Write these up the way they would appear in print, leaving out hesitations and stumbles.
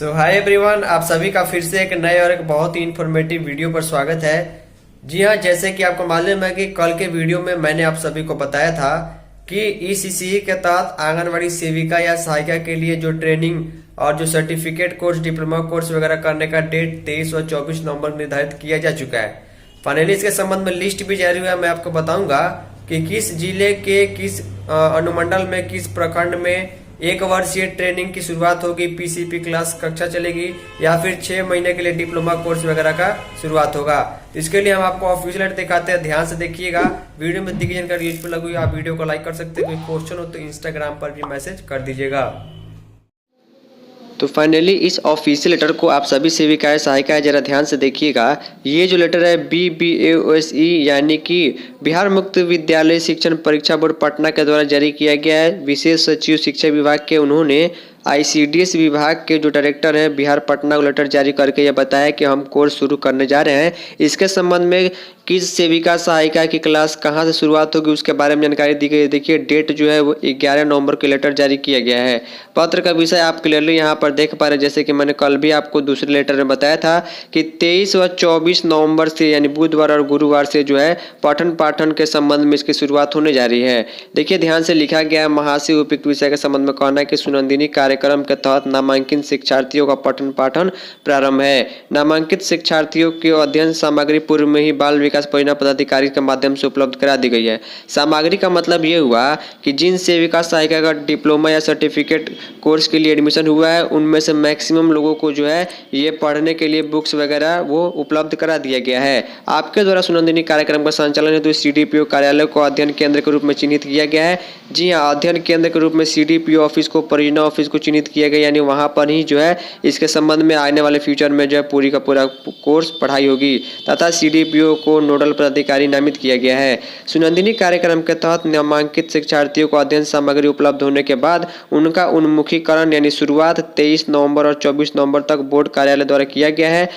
Hi everyone, आप सभी का फिर से एक नए और एक बहुत ही इन्फॉर्मेटिव वीडियो पर स्वागत है। जी हाँ, जैसे कि आपको मालूम है कि कल के वीडियो में मैंने आप सभी को बताया था कि ईसीसीई के तहत आंगनवाड़ी सेविका या सहायिका के लिए जो ट्रेनिंग और जो सर्टिफिकेट कोर्स, डिप्लोमा कोर्स वगैरह करने का डेट 23 और 24 नवंबर निर्धारित किया जा चुका है। फाइनली इसके संबंध में लिस्ट भी जारी हुआ है। मैं आपको बताऊंगा कि किस जिले के किस अनुमंडल में, किस प्रखंड में एक वर्षीय ट्रेनिंग की शुरुआत होगी, पीसीपी क्लास कक्षा चलेगी या फिर 6 महीने के लिए डिप्लोमा कोर्स वगैरह का शुरुआत होगा। तो इसके लिए हम आपको ऑफिशियल दिखाते हैं, ध्यान से देखिएगा। वीडियो में दी गई जानकारी यूजफुल लगी, आप वीडियो को लाइक कर सकते हैं। कोई क्वेश्चन हो तो इंस्टाग्राम पर भी मैसेज कर दीजिएगा। तो फाइनली इस ऑफिशियल लेटर को आप सभी सेविकाएं सहायिकाएं जरा ध्यान से देखिएगा। ये जो लेटर है BBAOSE यानी कि बिहार मुक्त विद्यालय शिक्षण परीक्षा बोर्ड पटना के द्वारा जारी किया गया है। विशेष सचिव शिक्षा विभाग के उन्होंने ICDS विभाग के जो डायरेक्टर हैं बिहार पटना को लेटर जारी करके यह बताया कि हम कोर्स शुरू करने जा रहे हैं। इसके संबंध में किस सेविका सहायिका की क्लास कहां से शुरुआत होगी उसके बारे में जानकारी दी गई है। देखिए डेट जो है वो 11 नवंबर के लेटर जारी किया गया है। पत्र का विषय आप क्लियरली यहाँ पर देख पा रहे हैं, जैसे कि मैंने कल भी आपको दूसरे लेटर में बताया था कि 23 व 24 नवंबर से यानी बुधवार और गुरुवार से जो है पठन पाठन के संबंध में इसकी शुरुआत होने जा रही है। देखिए ध्यान से लिखा गया है, महाशय उपयुक्त विषय के संबंध में कहना है कि सुनंदिनी कार्यक्रम के तहत नामांकित शिक्षार्थियों का पठन पाठन प्रारंभ है। नामांकित शिक्षार्थियों की अध्ययन सामग्री पूर्व में ही बाल विकास परियोजना पदाधिकारी के माध्यम से उपलब्ध करा दी गई है। सामग्री का मतलब ये हुआ कि जिन सेविका सहायिका का डिप्लोमा या सर्टिफिकेट कोर्स के लिए एडमिशन हुआ है उनमें से मैक्सिमम लोगों को जो है ये पढ़ने के लिए बुक्स वगैरह वो उपलब्ध करा दिया गया है। आपके द्वारा सुनंदिनी कार्यक्रम का संचालन हेतु CDPO कार्यालय को अध्ययन केंद्र के रूप में चिन्हित किया गया है। जी हाँ, अध्ययन केंद्र के रूप में CDPO ऑफिस को, परियोजना ऑफिस को चिन्हित किया गया, यानी वहाँ पर ही जो है इसके संबंध में आने वाले फ्यूचर में जो है पूरी का पूरा कोर्स पढ़ाई होगी तथा CDPO को नोडल पदाधिकारी नामित किया गया है। सुनंदिनी कार्यक्रम के तहत नामांकित शिक्षार्थियों को अध्ययन सामग्री उपलब्ध होने के बाद उनका उन्मुखीकरण यानी शुरुआत 23 नवंबर और 24 नवंबर तक बोर्ड कार्यालय द्वारा किया गया है।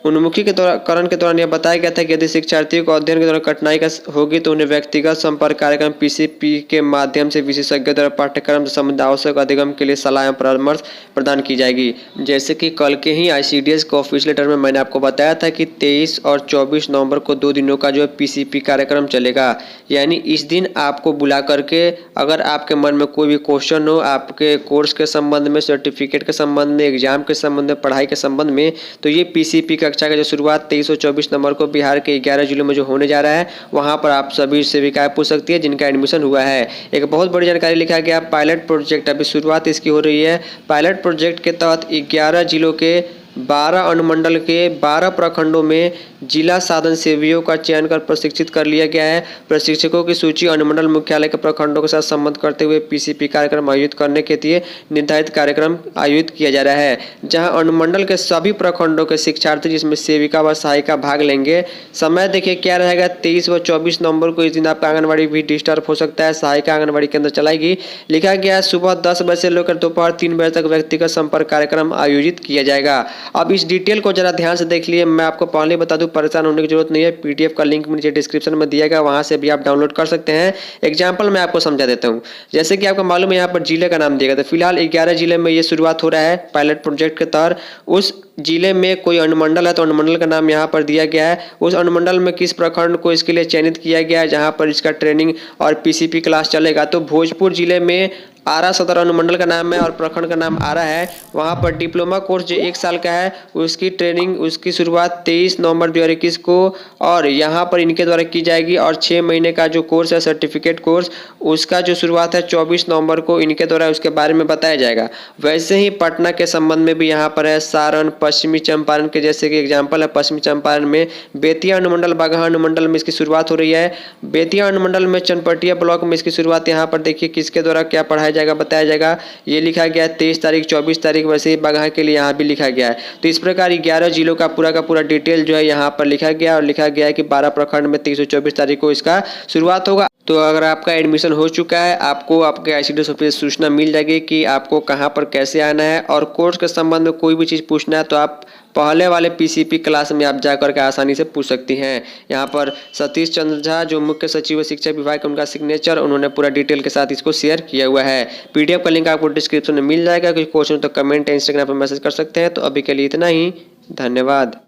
उन्मुखीकरण के दौरान यह बताया गया था कि यदि शिक्षार्थियों को अध्ययन के दौरान कठिनाई का होगी तो उन्हें व्यक्तिगत संपर्क कार्यक्रम PCP के माध्यम से विशेषज्ञ द्वारा पाठ्यक्रम से संबंधित आवश्यक अधिगम के लिए सलाह एवं परामर्श प्रदान की जाएगी। जैसे कि कल के ही ICDS के ऑफिशियल लेटर में मैंने आपको बताया था कि 23 और 24 नवंबर को 2 दिनों का जो है PCP कार्यक्रम चलेगा। यानी इस दिन आपको बुला करके अगर आपके मन में कोई भी क्वेश्चन हो आपके कोर्स के संबंध में, सर्टिफिकेट के संबंध में, एग्जाम के संबंध में, पढ़ाई के संबंध में, तो ये PCP कक्षा का जो शुरुआत 23 और 24 नवंबर को बिहार के 11 जिलों में जो होने जा रहा है वहां पर आप सभी सेविकाएं पूछ सकती है जिनका एडमिशन हुआ है। एक बहुत बड़ी जानकारी लिखा गया, पायलट प्रोजेक्ट अभी शुरुआत इसकी हो रही है। पायलट प्रोजेक्ट के तहत 11 जिलों के 12 अनुमंडल के 12 प्रखंडों में जिला साधन सेवियों का चयन कर प्रशिक्षित कर लिया गया है। प्रशिक्षकों की सूची अनुमंडल मुख्यालय के प्रखंडों के साथ संबंध करते हुए PCP कार्यक्रम आयोजित करने के लिए निर्धारित कार्यक्रम आयोजित किया जा रहा है, जहां अनुमंडल के सभी प्रखंडों के शिक्षार्थी जिसमें सेविका व सहायिका भाग लेंगे। समय देखिए क्या रहेगा, 23 व 24 नवंबर को इस दिन आपका आंगनबाड़ी भी डिस्टर्ब हो सकता है। सहायिका आंगनबाड़ी के अंदर चलाएगी। लिखा गया सुबह 10 बजे से लेकर दोपहर 3 बजे तक व्यक्तिगत संपर्क कार्यक्रम आयोजित किया जाएगा। अब इस डिटेल को जरा ध्यान से देख लिए। मैं आपको पहले बता दूं, परेशान होने की जरूरत नहीं है। PDF का लिंक नीचे डिस्क्रिप्शन में दिया गया, वहां से भी आप डाउनलोड कर सकते हैं। एग्जाम्पल मैं आपको समझा देता हूं। जैसे कि आपको मालूम है यहाँ पर जिले का नाम दिया गया था। फिलहाल 11 जिले में ये शुरुआत हो रहा है पायलट प्रोजेक्ट के तहत। उस जिले में कोई अनुमंडल है तो अनुमंडल का नाम यहाँ पर दिया गया है। उस अनुमंडल में किस प्रखंड को इसके लिए चयनित किया गया है जहाँ पर इसका ट्रेनिंग और PCP क्लास चलेगा। तो भोजपुर जिले में आरा सदर अनुमंडल का नाम है और प्रखंड का नाम आरा है। वहाँ पर डिप्लोमा कोर्स जो 1 साल का है उसकी ट्रेनिंग, उसकी शुरुआत 23 नवंबर 2021 को और यहाँ पर इनके द्वारा की जाएगी। और 6 महीने का जो कोर्स है सर्टिफिकेट कोर्स, उसका जो शुरुआत है 24 नवंबर को इनके द्वारा उसके बारे में बताया जाएगा। वैसे ही पटना के संबंध में भी यहाँ पर है सारण, पश्चिमी चंपारण के जैसे कि एग्जाम्पल है। पश्चिमी चंपारण में बेतिया अनुमंडल, बगहा अनुमंडल में इसकी शुरुआत हो रही है। बेतिया अनुमंडल में चनपटिया ब्लॉक में इसकी शुरुआत यहाँ पर देखिए किसके द्वारा क्या पढ़ाया जाएगा बताया जाएगा। ये लिखा गया है 23 तारीख, 24 तारीख, वैसे ही बगहा के लिए यहाँ भी लिखा गया है। तो इस प्रकार 11 जिलों का पूरा डिटेल जो है यहाँ पर लिखा गया और लिखा गया है कि 12 प्रखंड में 23 और 24 तारीख को इसका शुरुआत होगा। तो अगर आपका एडमिशन हो चुका है, आपको आपके ICDS ऑफिस से सूचना मिल जाएगी कि आपको कहाँ पर कैसे आना है। और कोर्स के संबंध में कोई भी चीज़ पूछना है तो आप पहले वाले PCP क्लास में आप जा करके आसानी से पूछ सकती हैं। यहाँ पर सतीश चंद्र झा जो मुख्य सचिव है शिक्षा विभाग, उनका सिग्नेचर, उन्होंने पूरा डिटेल के साथ इसको शेयर किया हुआ है। PDF का लिंक आपको डिस्क्रिप्शन में मिल जाएगा। कोई क्वेश्चन तो कमेंट या इंस्टाग्राम पर मैसेज कर सकते हैं। तो अभी के लिए इतना ही, धन्यवाद।